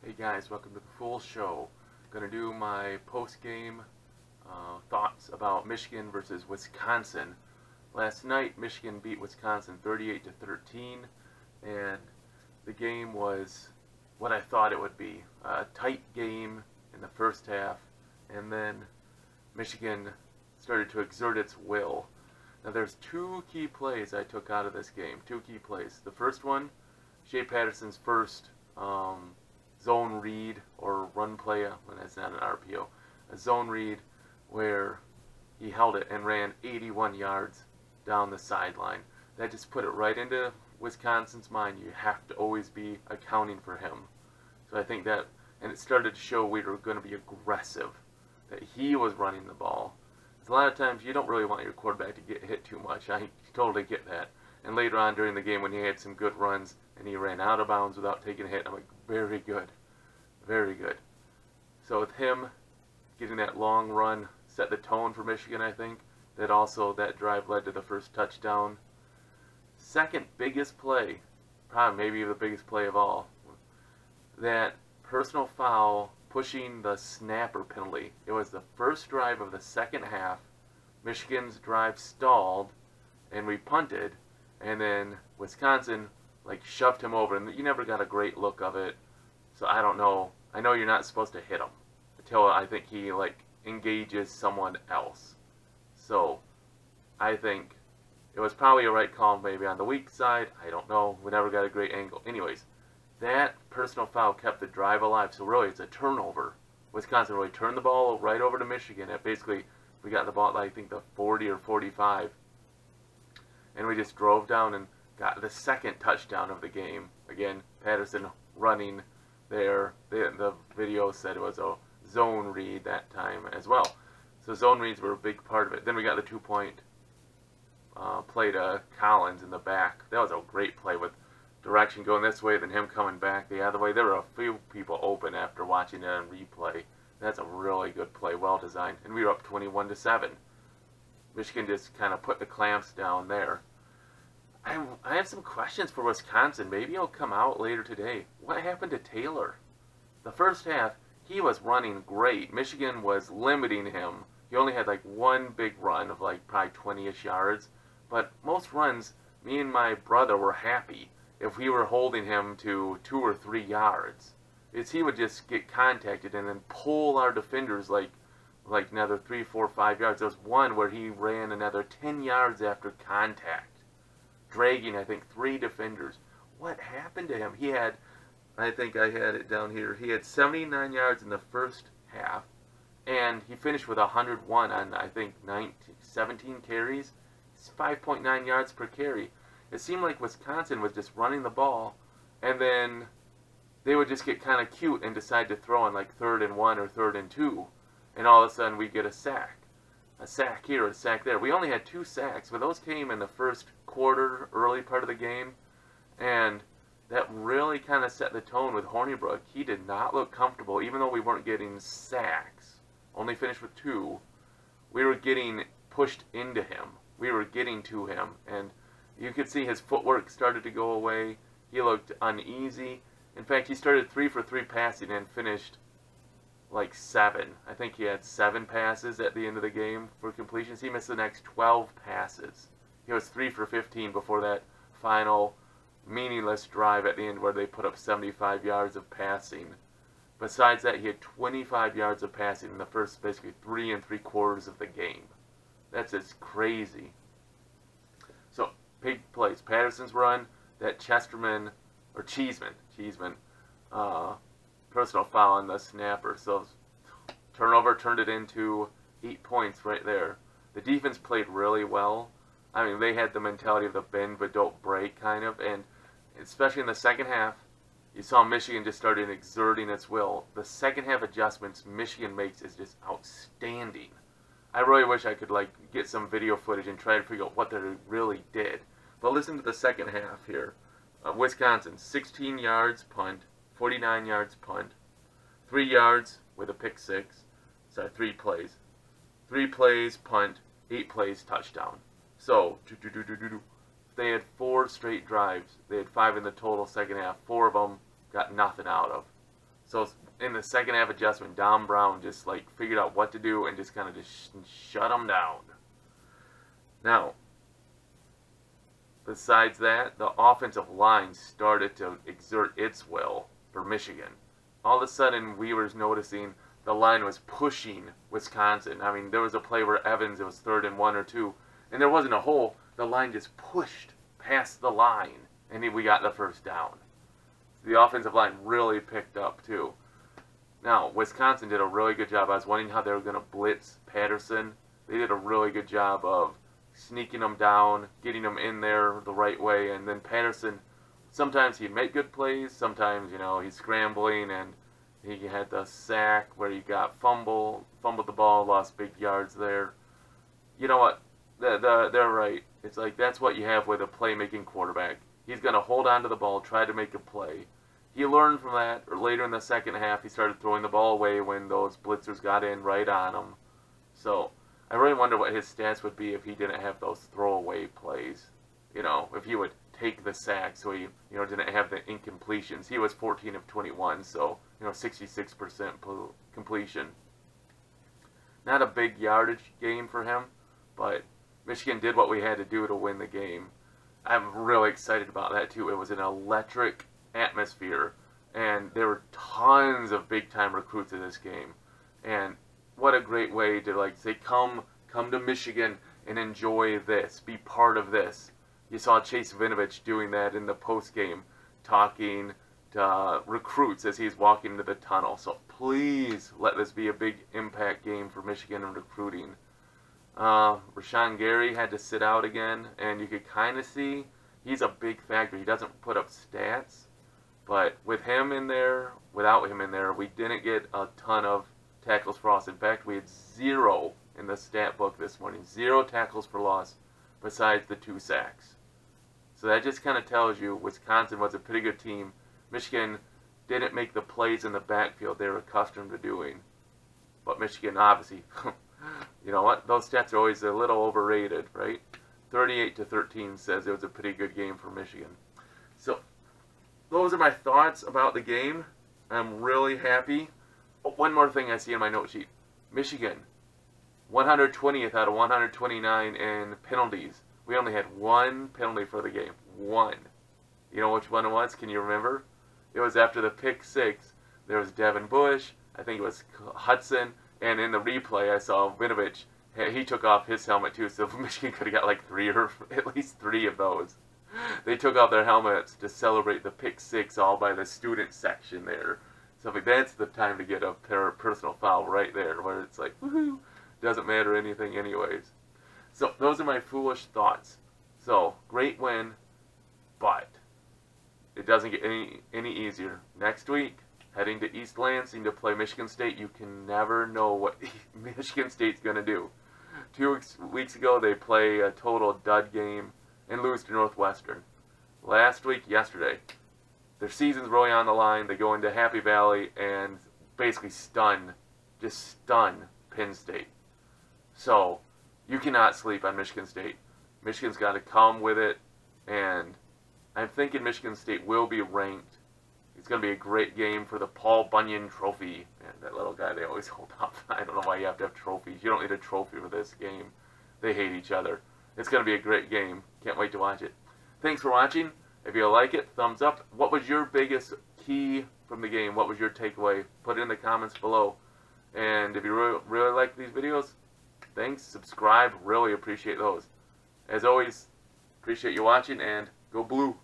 Hey guys, welcome to the Full Show. Gonna do my post-game thoughts about Michigan versus Wisconsin. Last night, Michigan beat Wisconsin 38-13, and the game was what I thought it would be. A tight game in the first half, and then Michigan started to exert its will. Now there's two key plays I took out of this game. Two key plays. The first one, Shea Patterson's first zone read or run play, when that's not an RPO, a zone read where he held it and ran 81 yards down the sideline. That just put it right into Wisconsin's mind. You have to always be accounting for him. So I think that, and it started to show we were going to be aggressive, that he was running the ball. Because a lot of times you don't really want your quarterback to get hit too much. I totally get that. And later on during the game when he had some good runs and he ran out of bounds without taking a hit, I'm like, very good. Very good. So with him getting that long run set the tone for Michigan, I think. That drive led to the first touchdown. Second biggest play, probably maybe the biggest play of all, that personal foul pushing the snapper penalty. It was the first drive of the second half. Michigan's drive stalled and we punted, and then Wisconsin shoved him over, and you never got a great look of it. So I don't know. I know you're not supposed to hit him until I think he engages someone else. So I think it was probably a right call, maybe on the weak side. I don't know. We never got a great angle. Anyways, that personal foul kept the drive alive. So really, it's a turnover. Wisconsin really turned the ball right over to Michigan. At basically, we got the ball at I think the 40 or 45, and we just drove down and got the second touchdown of the game. Again, Patterson running there. The video said it was a zone read that time as well. So zone reads were a big part of it. Then we got the 2-point play to Collins in the back. That was a great play with direction going this way, then him coming back the other way. There were a few people open after watching it on replay. That's a really good play, well designed. And we were up 21-7. Michigan just kind of put the clamps down there. I have some questions for Wisconsin. Maybe he'll come out later today. What happened to Taylor? The first half, he was running great. Michigan was limiting him. He only had one big run of probably 20-ish yards. But most runs, me and my brother were happy if we were holding him to 2 or 3 yards. He would just get contacted and then pull our defenders another 3, 4, 5 yards. There was one where he ran another 10 yards after contact, dragging, I think, 3 defenders. What happened to him? He had, I think I had it down here, he had 79 yards in the first half, and he finished with 101 on, I think, 17 carries. It's 5.9 yards per carry. It seemed like Wisconsin was just running the ball, and then they would just get kind of cute and decide to throw on 3rd and 1 or 3rd and 2, and all of a sudden we get a sack. A sack here, a sack there. We only had 2 sacks, but those came in the first quarter, early part of the game, and that really kind of set the tone with Hornibrook. He did not look comfortable, even though we weren't getting sacks. Only finished with 2. We were getting pushed into him. We were getting to him, and you could see his footwork started to go away. He looked uneasy. In fact, he started 3 for 3 passing and finished 7. I think he had 7 passes at the end of the game for completions. He missed the next 12 passes. He was 3 for 15 before that final meaningless drive at the end where they put up 75 yards of passing. Besides that, he had 25 yards of passing in the first basically 3 3/4 of the game. That's just crazy. So, big plays. Patterson's run, that Chesterman, or Cheeseman, personal foul on the snapper. So turnover turned it into 8 points right there. The defense played really well. I mean, they had the mentality of the bend but don't break kind of, and especially in the second half, you saw Michigan just started exerting its will. The second half adjustments Michigan makes is just outstanding. I really wish I could get some video footage and try to figure out what they really did. But listen to the second half here. Wisconsin, 16 yards punt, 49 yards punt, 3 yards with a pick 6. Sorry, 3 plays. 3 plays, punt, 8 plays, touchdown. So, they had 4 straight drives. They had 5 in the total second half. 4 of them got nothing out of. So in the second half adjustment, Don Brown just like figured out what to do and just kind of just shut them down. Now, besides that, the offensive line started to exert its will for Michigan. All of a sudden, we were noticing the line was pushing Wisconsin. I mean, there was a play where Evans, it was 3rd and 1 or 2, and there wasn't a hole. The line just pushed past the line, and we got the first down. The offensive line really picked up, too. Now, Wisconsin did a really good job. I was wondering how they were going to blitz Patterson. They did a really good job of sneaking them down, getting them in there the right way, and then Patterson, sometimes he'd make good plays, sometimes, you know, he's scrambling, and he had the sack where he got fumbled the ball, lost big yards there. You know what? They're right. It's like that's what you have with a playmaking quarterback. He's going to hold on to the ball, try to make a play. He learned from that, or later in the second half, he started throwing the ball away when those blitzers got in right on him. So, I really wonder what his stats would be if he didn't have those throwaway plays. You know, if he would take the sack so he, you know, didn't have the incompletions. He was 14 of 21, so, you know, 66% completion. Not a big yardage game for him, but Michigan did what we had to do to win the game. I'm really excited about that, too. It was an electric atmosphere, and there were tons of big-time recruits in this game. And what a great way to, like, say, come to Michigan and enjoy this, be part of this. You saw Chase Vinovich doing that in the post-game, talking to recruits as he's walking into the tunnel. So please let this be a big impact game for Michigan in recruiting. Rashawn Gary had to sit out again, and you could kind of see he's a big factor. He doesn't put up stats, but with him in there, without him in there, we didn't get a ton of tackles for loss. In fact, we had 0 in the stat book this morning. 0 tackles for loss besides the 2 sacks. So that just kind of tells you Wisconsin was a pretty good team. Michigan didn't make the plays in the backfield they were accustomed to doing. But Michigan, obviously, you know what? Those stats are always a little overrated, right? 38-13 says it was a pretty good game for Michigan. So those are my thoughts about the game. I'm really happy. Oh, one more thing I see in my note sheet. Michigan, 120th out of 129 in penalties. We only had 1 penalty for the game. 1. You know which one it was? Can you remember? It was after the pick 6. There was Devin Bush. I think it was Hudson. And in the replay, I saw Vinovich. He took off his helmet too, so Michigan could have got like 3 or at least 3 of those. They took off their helmets to celebrate the pick 6 all by the student section there. So like, that's the time to get a personal foul right there, where it's like, woohoo, doesn't matter anything anyways. So those are my foolish thoughts. So, great win, but it doesn't get any easier. Next week, heading to East Lansing to play Michigan State. You can never know what Michigan State's going to do. 2 weeks ago, they play a total dud game and lose to Northwestern. Last week, yesterday, their season's really on the line. They go into Happy Valley and basically just stun Penn State. So, you cannot sleep on Michigan State. Michigan's got to come with it, and I'm thinking Michigan State will be ranked. It's going to be a great game for the Paul Bunyan Trophy. Man, that little guy they always hold up. I don't know why you have to have trophies. You don't need a trophy for this game. They hate each other. It's going to be a great game. Can't wait to watch it. Thanks for watching. If you like it, thumbs up. What was your biggest key from the game? What was your takeaway? Put it in the comments below. And if you really like these videos, thanks. Subscribe. Really appreciate those. As always, appreciate you watching, and go blue.